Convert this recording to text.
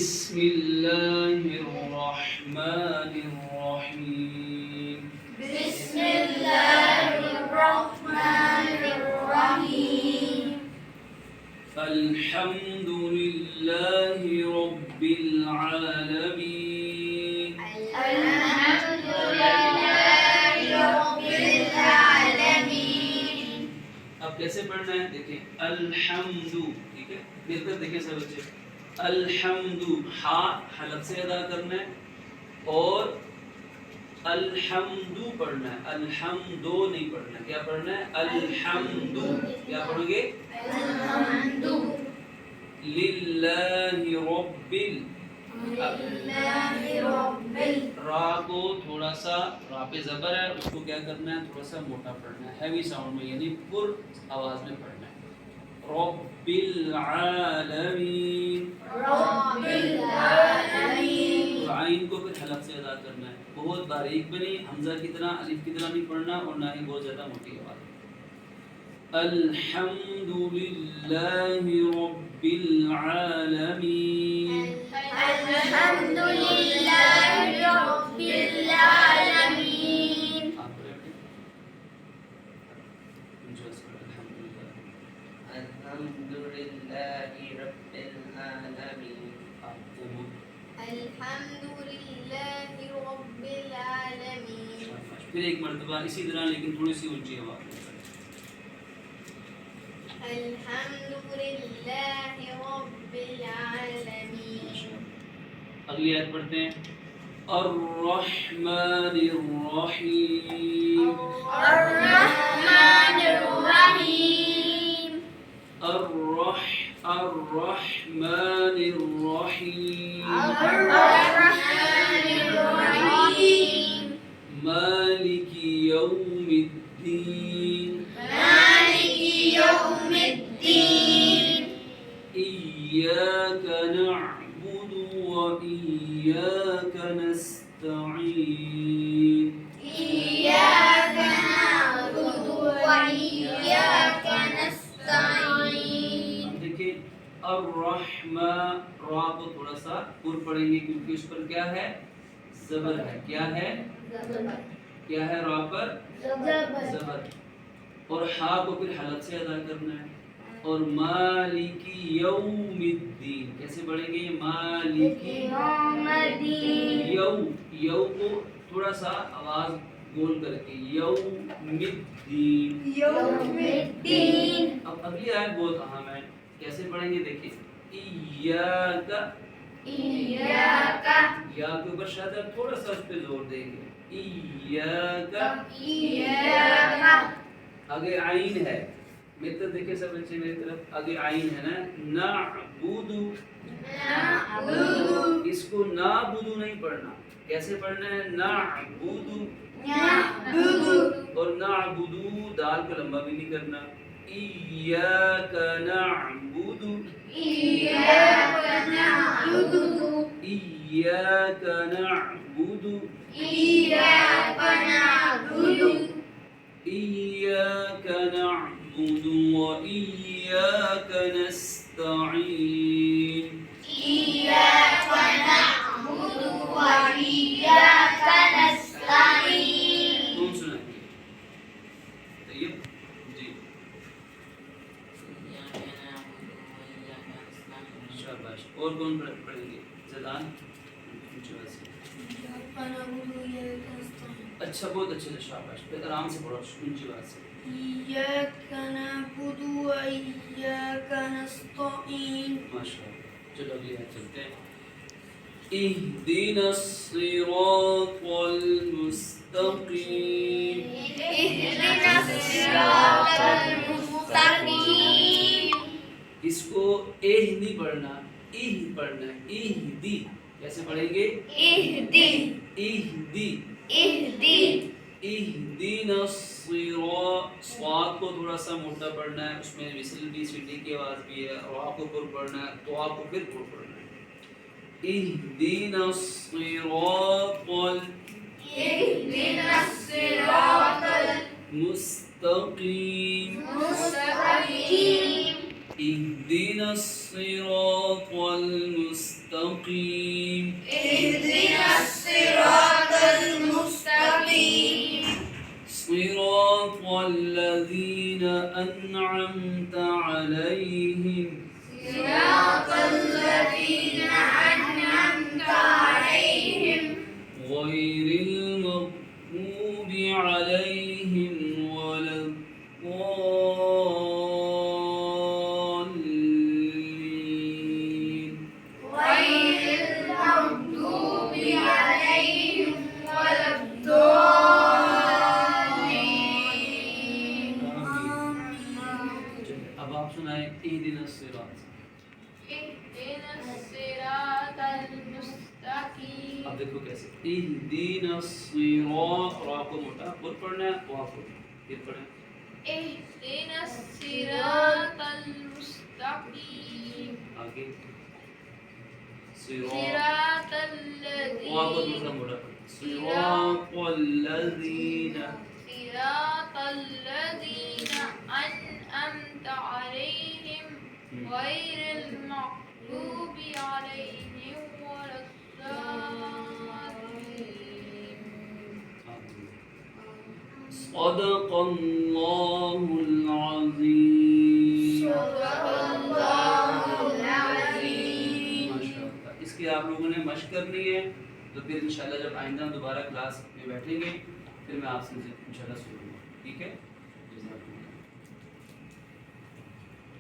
بسم الله الرحمن الرحيم. بسم الله الرحمن الرحيم. الحمد لله رب العالمين. الحمد لله رب العالمين. اب کیسے پڑھنا ہے دیکھیں الحمد، ٹھیک ہے، مل کر دیکھیں سب بچے، الحمد ہا حلق سے ادا کرنا ہے اور الحمد پڑھنا ہے، الحمدو نہیں پڑھنا ہے، کیا پڑھنا ہے الحمد، کیا پڑھو گے الحمد للہ رب للہ رب را کو تھوڑا سا را پہ زبر ہے، اس کو کیا کرنا ہے تھوڑا سا موٹا پڑھنا ہے، ہیوی ساؤنڈ میں، یعنی پر آواز میں پڑھنا ہے، رب العالمین، رب العالمین. عین کو پھر حلق سے ادا کرنا ہے، بہت باریک بھی نہیں، حمزہ کی طرح الف کی طرح نہیں پڑھنا اور نہ ہی بہت زیادہ موٹی آواز. الحمد للہ رب العالمین. الحمد للہ رب العالمین. الحمد لله رب العالمين. الحمد للہ رب العالمین. پھر ایک مرتبہ اسی طرح لیکن تھوڑی سی اونچی آواز میں. الحمد للہ رب العالمین. اگلی آیت پڑھتے ہیں الرحمن الرحیم. الرحمن الرحیم. الرحمن الرحیم. الرحمن الرحیم. مالک یوم الدین. مالک یوم الدین. إياك نعبد وإياك نستعين. إياك نعبد وإياك نستعين. دیکھیں الرحمن را کو تھوڑا سا پر پڑھیں گے کیونکہ اس پر کیا ہے زبر ہے، کیا ہے کیا ہے را پر زبر، اور ہا کو پھر حلق سے ادا کرنا ہے، اور مالکی یوم الدین کیسے پڑھیں گے مالکی یوم الدین. یو کو تھوڑا سا آواز گول کر کے یوم الدین. یوم الدین. اب اگلی آیت بہت اہم ہے، کیسے پڑھیں گے دیکھیں ایاک، ایاک. یا کے اوپر شاید تھوڑا سا اس پہ زور دیں گے ایاک. ایاک. آگے عین ہے، میری طرف دیکھیں سب بچے میری طرف، آگے عین ہے نا نعبد، نعبد. اس کو نعبد نہیں پڑھنا، کیسے پڑھنا ہے نعبد، نعبد. اور نعبد دال کو لمبا بھی نہیں کرنا. ایاک نعبد، ایاک نعبد. ایاک نعبد، ایاک نعبد. إياك نعبد وإياك نستعين. إياك نعبد وإياك نستعين. کون سنائیں گے؟ طیب جی شاباش. اور کون پڑھیں گے زدان؟ اچھا بہت اچھے سے شاباش، پھر آرام سے پڑھو اونچی بات سے. إياك نعبد وإياك نستعين. ماشاء اللہ. چلو اگلی آیت چلتے ہیں. اهدنا الصراط المستقيم. اهدنا الصراط المستقيم. اس کو نہیں پڑھنا، پڑھنا ہے اہدی. کیسے پڑھیں گے اهدي. اہدی. اهدي. اہدنا الصراط، صاد کو تھوڑا سا موٹا پڑھنا ہے، اس میں وصل بھی سیٹی کی آواز بھی ہے، را کو پر پڑھنا ہے، تو آپ کو پھر پر پڑھنا ہے. اہدنا الصراط اهدنا الصراط المستقيم. المستقيم. اهدنا الصراط المستقيم. المستقيم اهدنا الصراط المستقيم صراط الذين أنعمت عليهم صراط الذين أنعمت عليهم غير المغضوب عليهم ولا الضالين غير المغضوب عليهم ولا الضالين اب آپ سنائیں اهدنا الصراط اهدنا الصراط المستقيم اب دیکھو کیسے اهدنا الصراط را کو موٹا اور پڑھنا ہے وا کو پھر پڑھیں اهدنا الصراط المستقيم آگے صراط صراط وا کو الذين دوسرا موٹا پڑھیں صراط الذين صراط الذين أنعمت عليهم غير المغضوب عليهم ولا الضالين صدق الله العظيم صدق الله العظيم ماشاءاللہ اس کی آپ لوگوں نے مشق کرنی ہے تو پھر انشاءاللہ جب آئندہ دوبارہ کلاس میں بیٹھیں گے پھر میں آپ سے انشاءاللہ سنوں گا ٹھیک ہے